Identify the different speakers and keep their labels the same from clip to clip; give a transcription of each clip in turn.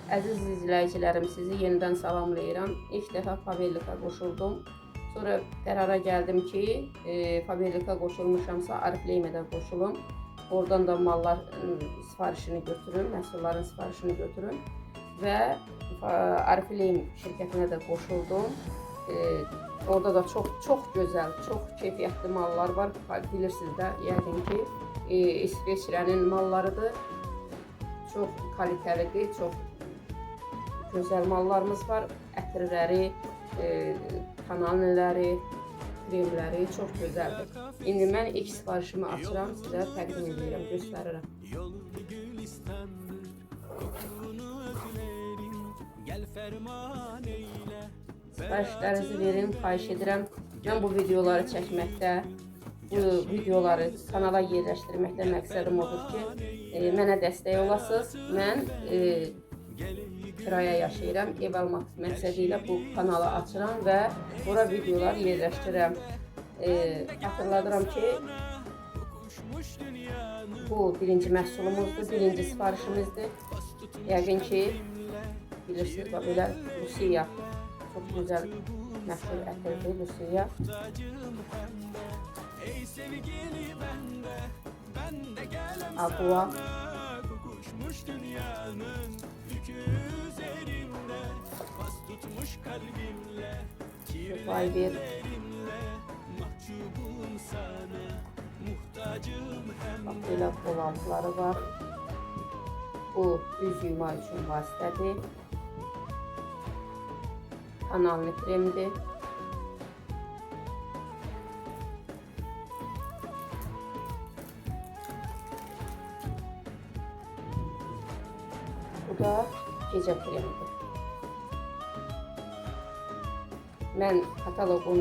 Speaker 1: Əziz izləyicilərim, sizi yenidən salamlayıram. İlk dəfə Faberlica qoşuldum. Sonra qərara gəldim ki, Faberlica qoşulmuşamsa Oriflame də qoşulum. Oradan da mallar sifarişini götürün, məhsulların sifarişini götürün. Və Oriflame şirkətinə də qoşuldum. Orada da çox gözəl, çox keyfiyyətli mallar var. Bilirsiniz də, yəqin ki, İsveçrənin mallarıdır. Çox kalitəlidir, çox gözəl mallarımız var. Ətirləri, kanalləri, kremləri çox gözəldir. İndi mən ilk sifarişimi açıram, sizə təqdim edirəm, göstərirəm. Sifarişlərinizi verin, xahiş edirəm. Mən bu videoları çəkməkdə, bu videoları kanala yerləşdirməkdə məqsədim odur ki, mənə dəstək olasınız. Mən kiraya yaşayıram, ev almaq məqsədi ilə bu kanalı açıram və bura videolar yerləşdirirəm. Xatırladıram ki, bu birinci məhsulumuzdur, birinci sifarişimizdir. Yəqin ki, bilirsiniz, belə Lucia, çox gözəl məşhur ətirdir Lucia. Aqua. Fiber. Bak, belə qolantıları var. Bu üz yuma üçün vasitədir. Kanallı kremdir. Bu da gecə kremidir. Mən kataloqun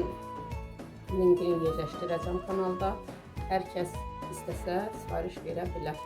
Speaker 1: linkini yerləşdirəcəm kanalda. Hər kəs istəsə sifariş verə bilər.